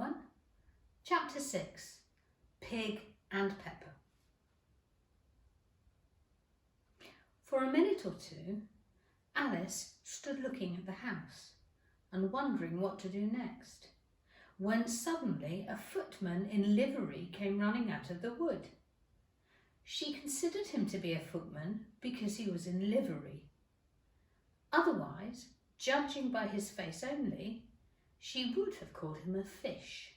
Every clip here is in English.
everyone. Chapter 6, Pig and Pepper. For a minute or two, Alice stood looking at the house and wondering what to do next, when suddenly a footman in livery came running out of the wood. She considered him to be a footman because he was in livery. Otherwise, judging by his face only, she would have called him a fish,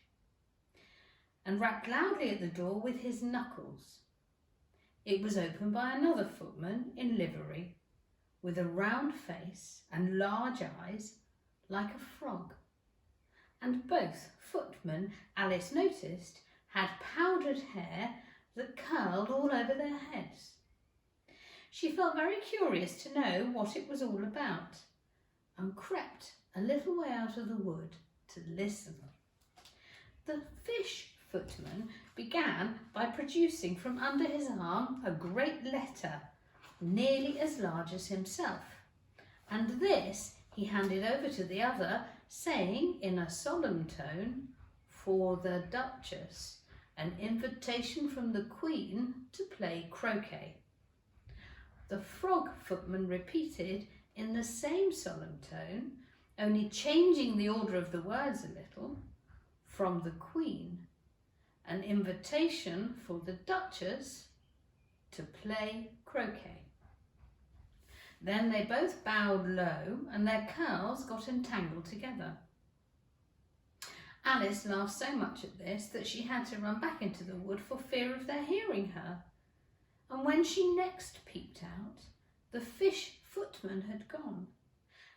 and rapped loudly at the door with his knuckles. It was opened by another footman in livery, with a round face and large eyes like a frog. And both footmen, Alice noticed, had powdered hair that curled all over their heads. She felt very curious to know what it was all about, and crept a little way out of the wood to listen. The fish footman began by producing from under his arm a great letter, nearly as large as himself, and this he handed over to the other, saying in a solemn tone, "For the Duchess, an invitation from the Queen to play croquet." The frog footman repeated in the same solemn tone, only changing the order of the words a little, "From the Queen, an invitation for the Duchess to play croquet." Then they both bowed low and their curls got entangled together. Alice laughed so much at this that she had to run back into the wood for fear of their hearing her. And when she next peeped out, the fish footman had gone,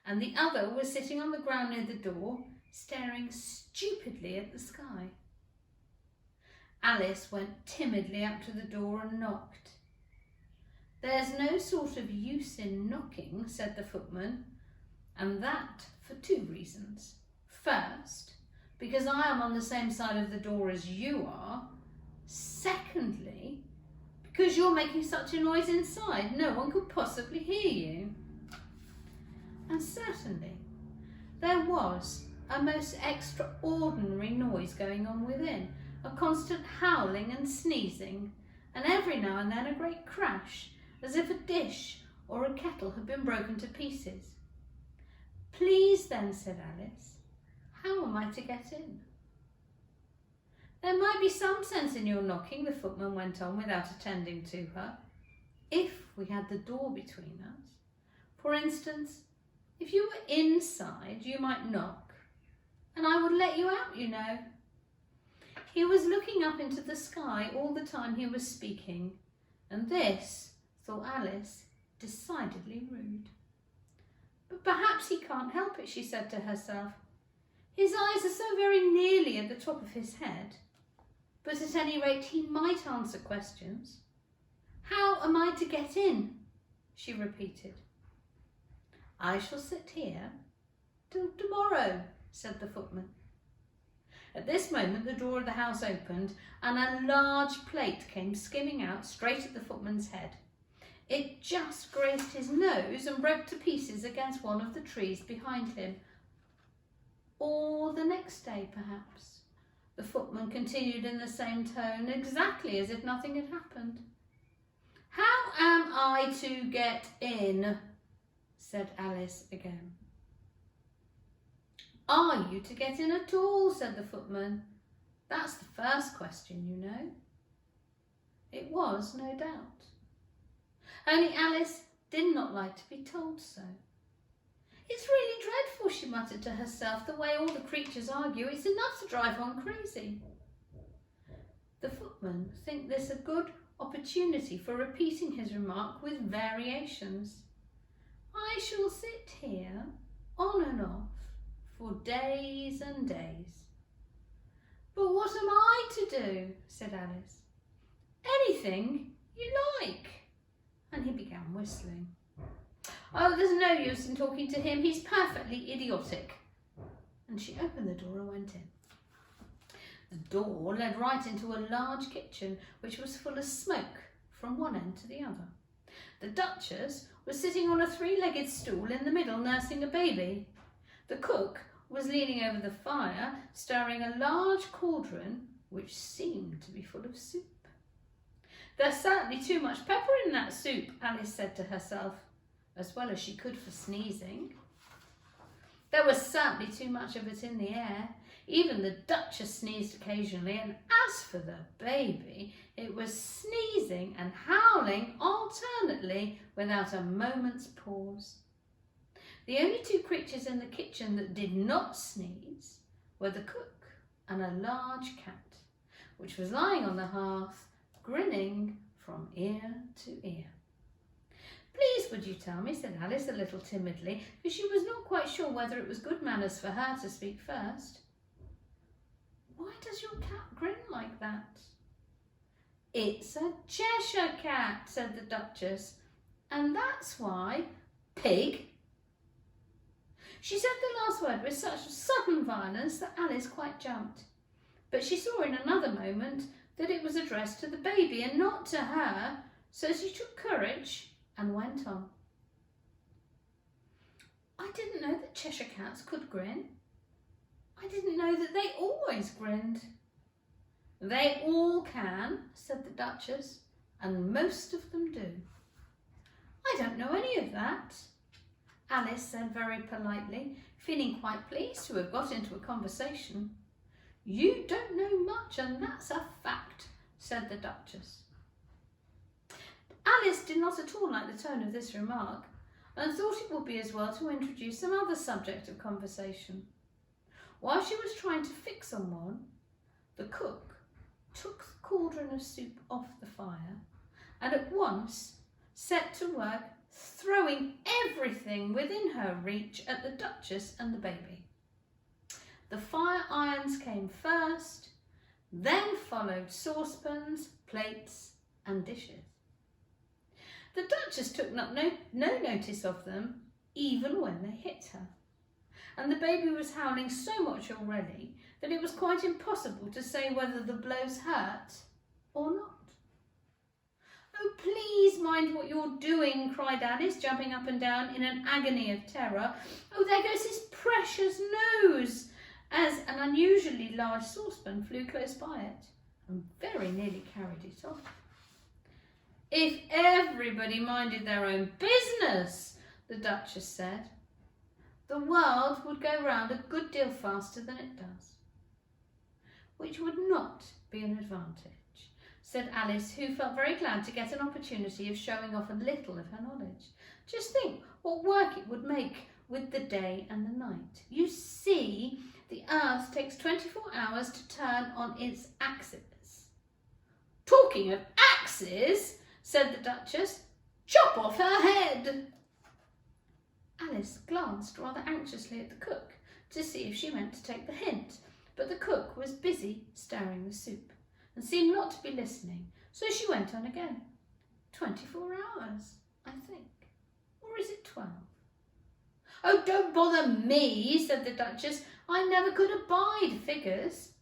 and the other was sitting on the ground near the door, staring stupidly at the sky. Alice went timidly up to the door and knocked. "There's no sort of use in knocking," said the footman, "and that for two reasons. First, because I am on the same side of the door as you are. Secondly, because you're making such a noise inside, no one could possibly hear you." And certainly, there was a most extraordinary noise going on within, a constant howling and sneezing, and every now and then a great crash, as if a dish or a kettle had been broken to pieces. "Please then," said Alice, "how am I to get in?" "There might be some sense in your knocking," the footman went on without attending to her, "if we had the door between us. For instance, if you were inside, you might knock, and I would let you out, you know." He was looking up into the sky all the time he was speaking, and this, thought Alice, decidedly rude. "But perhaps he can't help it," she said to herself. "His eyes are so very nearly at the top of his head. But at any rate he might answer questions. How am I to get in?" she repeated. "I shall sit here till tomorrow," said the footman. At this moment the door of the house opened and a large plate came skimming out straight at the footman's head. It just grazed his nose and broke to pieces against one of the trees behind him. "Or the next day, perhaps," the footman continued in the same tone, exactly as if nothing had happened. "How am I to get in?" said Alice again. "Are you to get in at all?" said the footman. "That's the first question, you know." It was, no doubt. Only Alice did not like to be told so. "It's really dreadful," she muttered to herself, "the way all the creatures argue. It's enough to drive one crazy." The footman think this a good opportunity for repeating his remark with variations. "I shall sit here, on and off, for days and days." "But what am I to do?" said Alice. "Anything you like." And he began whistling. "Oh, there's no use in talking to him. He's perfectly idiotic." And she opened the door and went in. The door led right into a large kitchen, which was full of smoke from one end to the other. The Duchess was sitting on a three-legged stool in the middle, nursing a baby. The cook was leaning over the fire, stirring a large cauldron which seemed to be full of soup. "There's certainly too much pepper in that soup," Alice said to herself, as well as she could for sneezing. There was certainly too much of it in the air. Even the Duchess sneezed occasionally, and as for the baby, it was sneezing and howling alternately without a moment's pause. The only two creatures in the kitchen that did not sneeze were the cook and a large cat, which was lying on the hearth, grinning from ear to ear. "Please, would you tell me," said Alice a little timidly, for she was not quite sure whether it was good manners for her to speak first. "Why does your cat grin like that?" "It's a Cheshire cat," said the Duchess, "and that's why." "Pig?" She said the last word with such sudden violence that Alice quite jumped. But she saw in another moment that it was addressed to the baby and not to her, so she took courage and went on. "I didn't know that Cheshire cats could grin. I didn't know that they always grinned." "They all can," said the Duchess, "and most of them do." "I don't know any of that," Alice said very politely, feeling quite pleased to have got into a conversation. "You don't know much, and that's a fact," said the Duchess. Alice did not at all like the tone of this remark, and thought it would be as well to introduce some other subject of conversation. While she was trying to fix on one, the cook took the cauldron of soup off the fire and at once set to work throwing everything within her reach at the Duchess and the baby. The fire irons came first, then followed saucepans, plates and dishes. The Duchess took no notice of them, even when they hit her, and the baby was howling so much already that it was quite impossible to say whether the blows hurt or not. "Oh, please mind what you're doing," cried Alice, jumping up and down in an agony of terror. "Oh, there goes his precious nose," as an unusually large saucepan flew close by it and very nearly carried it off. "If everybody minded their own business," the Duchess said, "the world would go round a good deal faster than it does." "Which would not be an advantage," said Alice, who felt very glad to get an opportunity of showing off a little of her knowledge. "Just think what work it would make with the day and the night. You see, the earth takes 24 hours to turn on its axis." "Talking of axes," said the Duchess, "chop off her head." Alice glanced rather anxiously at the cook to see if she meant to take the hint, but the cook was busy stirring the soup and seemed not to be listening, so she went on again. 24 hours, I think. Or is it 12? "Oh, don't bother me," said the Duchess. "I never could abide figures."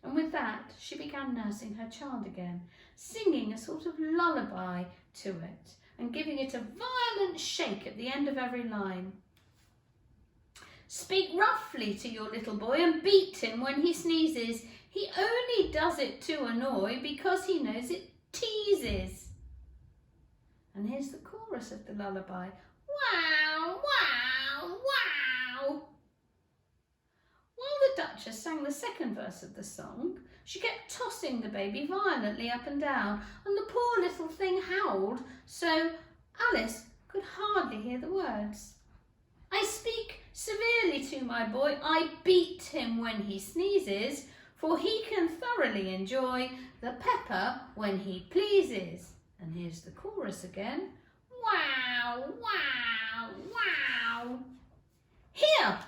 And with that she began nursing her child again, singing a sort of lullaby to it and giving it a violent shake at the end of every line. "Speak roughly to your little boy and beat him when he sneezes. He only does it to annoy because he knows it teases." And here's the chorus of the lullaby. Wow, wow, wow. While the Duchess sang the second verse of the song, she kept tossing the baby violently up and down, and the poor little thing howled so Alice could hardly hear the words. "I speak severely to my boy, I beat him when he sneezes, for he can thoroughly enjoy the pepper when he pleases." And here's the chorus again. Wow, wow, wow. "Here,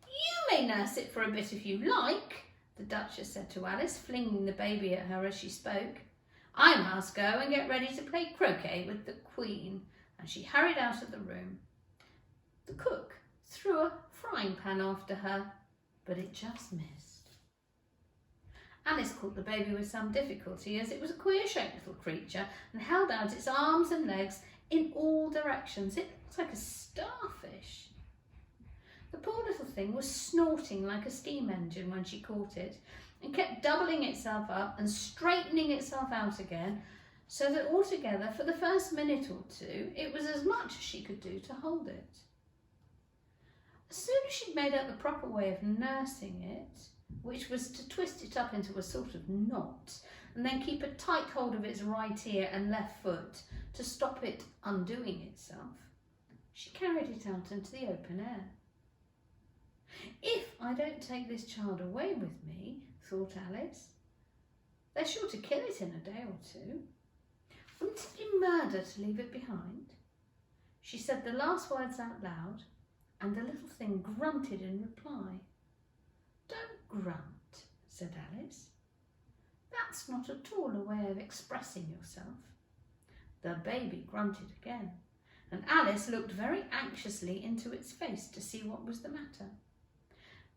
you may nurse it for a bit if you like," the Duchess said to Alice, flinging the baby at her as she spoke. "I must go and get ready to play croquet with the Queen," and she hurried out of the room. The cook threw a frying pan after her, but it just missed. Alice caught the baby with some difficulty, as it was a queer-shaped little creature and held out its arms and legs in all directions. It looked like a starfish. The poor little thing was snorting like a steam engine when she caught it, and kept doubling itself up and straightening itself out again, so that altogether for the first minute or two it was as much as she could do to hold it. As soon as she'd made up the proper way of nursing it, which was to twist it up into a sort of knot and then keep a tight hold of its right ear and left foot to stop it undoing itself, she carried it out into the open air. If I don't take this child away with me, thought Alice, they're sure to kill it in a day or two. Wouldn't it be murder to leave it behind? She said the last words out loud, and the little thing grunted in reply. Don't grunt, said Alice. That's not at all a way of expressing yourself. The baby grunted again, and Alice looked very anxiously into its face to see what was the matter.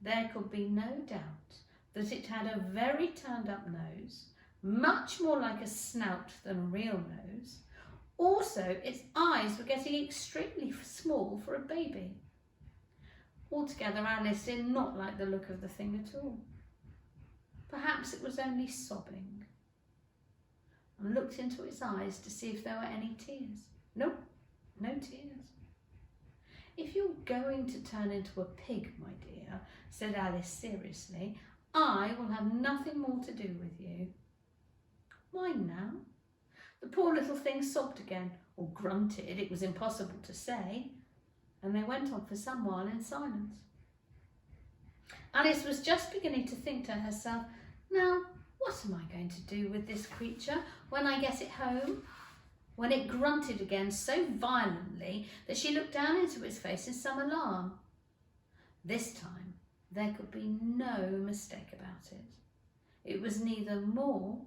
There could be no doubt that it had a very turned-up nose, much more like a snout than a real nose. Also, its eyes were getting extremely small for a baby. Altogether, Alice did not like the look of the thing at all. Perhaps it was only sobbing, and looked into its eyes to see if there were any tears. Nope, no tears. If you're going to turn into a pig, my dear, said Alice seriously, I will have nothing more to do with you. Mind now? The poor little thing sobbed again, or grunted, it was impossible to say, and they went on for some while in silence. Alice was just beginning to think to herself, now, what am I going to do with this creature when I get it home? When it grunted again so violently that she looked down into its face in some alarm. This time there could be no mistake about it. It was neither more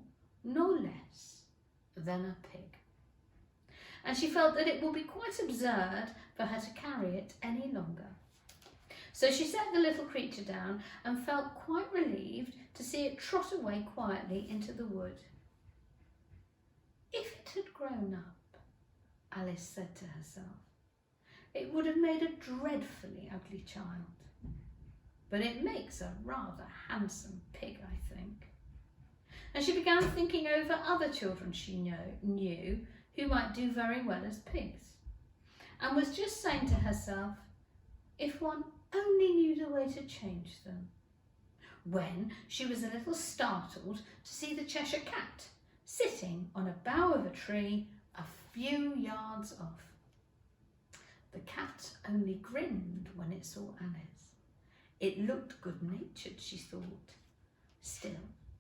nor less than a pig. And she felt that it would be quite absurd for her to carry it any longer. So she set the little creature down and felt quite relieved to see it trot away quietly into the wood. If it had grown up, Alice said to herself, it would have made a dreadfully ugly child. But it makes a rather handsome pig, I think. And she began thinking over other children she knew who might do very well as pigs, and was just saying to herself, if one only knew the way to change them, when she was a little startled to see the Cheshire Cat sitting on a bough of a tree a few yards off. The cat only grinned when it saw Alice. It looked good-natured, she thought. Still,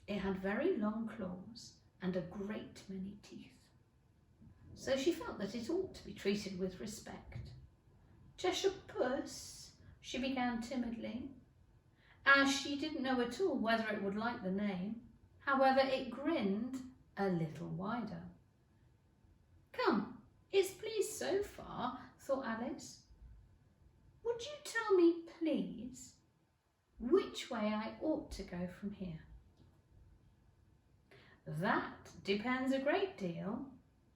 it had very long claws and a great many teeth. So she felt that it ought to be treated with respect. Cheshire Puss, she began timidly, as she didn't know at all whether it would like the name. However, it grinned a little wider. Come, it's pleased so far, thought Alice. Would you tell me, please, which way I ought to go from here? That depends a great deal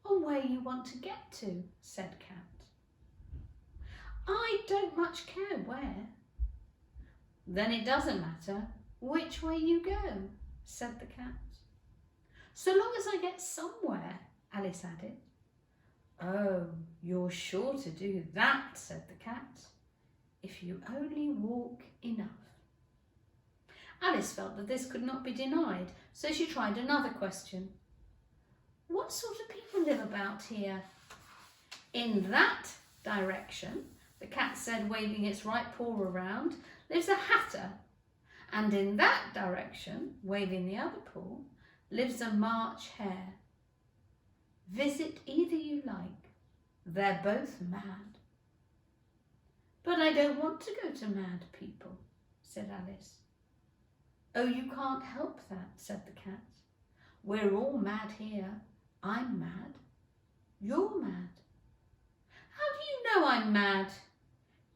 on where you want to get to, said Cat. I don't much care where. Then it doesn't matter which way you go, said the cat. So long as I get somewhere, Alice added. Oh, you're sure to do that, said the cat, if you only walk enough. Alice felt that this could not be denied, so she tried another question. What sort of people live about here? In that direction, the cat said, waving its right paw around, lives a hatter, and in that direction, waving the other paw, lives a March hare. Visit either you like. They're both mad. But I don't want to go to mad people, said Alice. Oh, you can't help that, said the cat. We're all mad here. I'm mad. You're mad. How do you know I'm mad?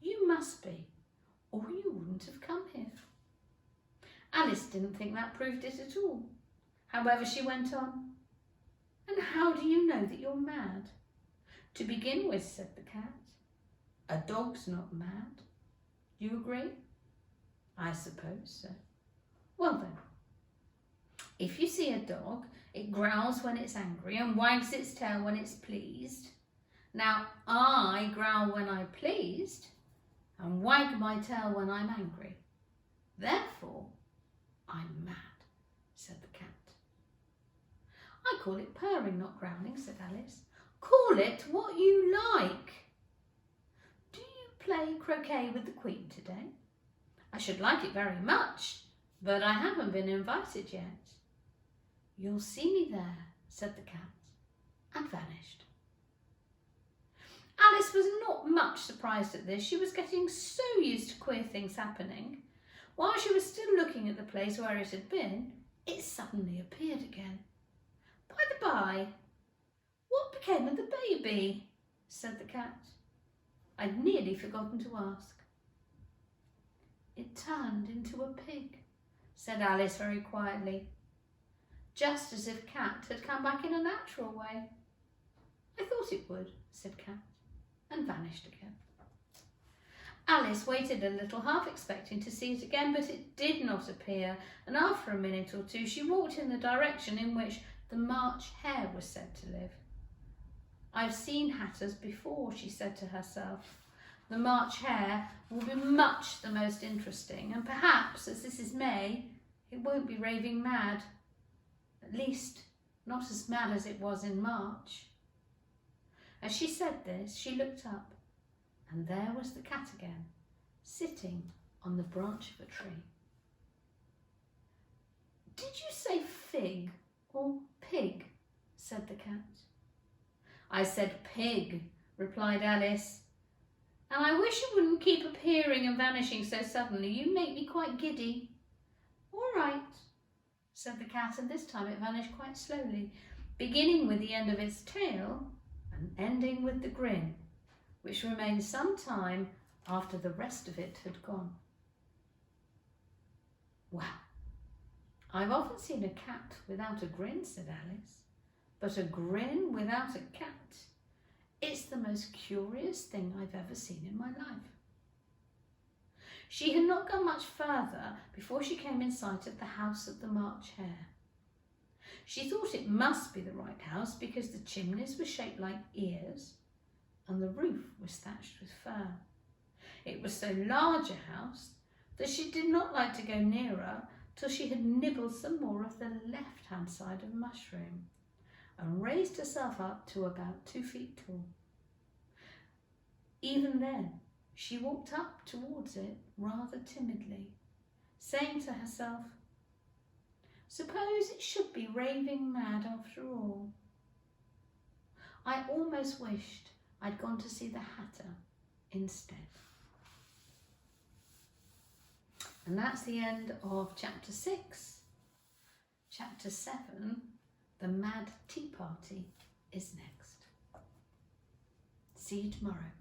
You must be, or you wouldn't have come here. Alice didn't think that proved it at all. However, she went on. And how do you know that you're mad? To begin with, said the cat, a dog's not mad. Do you agree? I suppose so. Well then, if you see a dog, it growls when it's angry and wags its tail when it's pleased. Now, I growl when I'm pleased and wag my tail when I'm angry. Therefore, I'm mad, said the cat. I call it purring, not growling, said Alice. Call it what you like. Do you play croquet with the Queen today? I should like it very much, but I haven't been invited yet. You'll see me there, said the cat, and vanished. Alice was not much surprised at this. She was getting so used to queer things happening. While she was still looking at the place where it had been, it suddenly appeared again. By the by, what became of the baby? Said the cat. I'd nearly forgotten to ask. It turned into a pig, said Alice very quietly, just as if Cat had come back in a natural way. I thought it would, said Cat, and vanished again. Alice waited a little, half expecting to see it again, but it did not appear, and after a minute or two she walked in the direction in which the March Hare was said to live. I've seen hatters before, she said to herself. The March Hare will be much the most interesting, and perhaps, as this is May, it won't be raving mad. At least, not as mad as it was in March. As she said this, she looked up, and there was the cat again, sitting on the branch of a tree. Did you say fig or pig? Said the cat. I said pig, replied Alice. And I wish you wouldn't keep appearing and vanishing so suddenly. You make me quite giddy. All right, said the cat, and this time it vanished quite slowly, beginning with the end of its tail and ending with the grin, which remained some time after the rest of it had gone. Well, I've often seen a cat without a grin, said Alice, but a grin without a cat. It's the most curious thing I've ever seen in my life. She had not gone much further before she came in sight of the house of the March Hare. She thought it must be the right house because the chimneys were shaped like ears and the roof was thatched with fur. It was so large a house that she did not like to go nearer till she had nibbled some more of the left-hand side of mushroom and raised herself up to about 2 feet tall. Even then, she walked up towards it rather timidly, saying to herself, suppose it should be raving mad after all. I almost wished I'd gone to see the Hatter instead. And that's the end of chapter 6. Chapter 7, The Mad Tea Party, is next. See you tomorrow.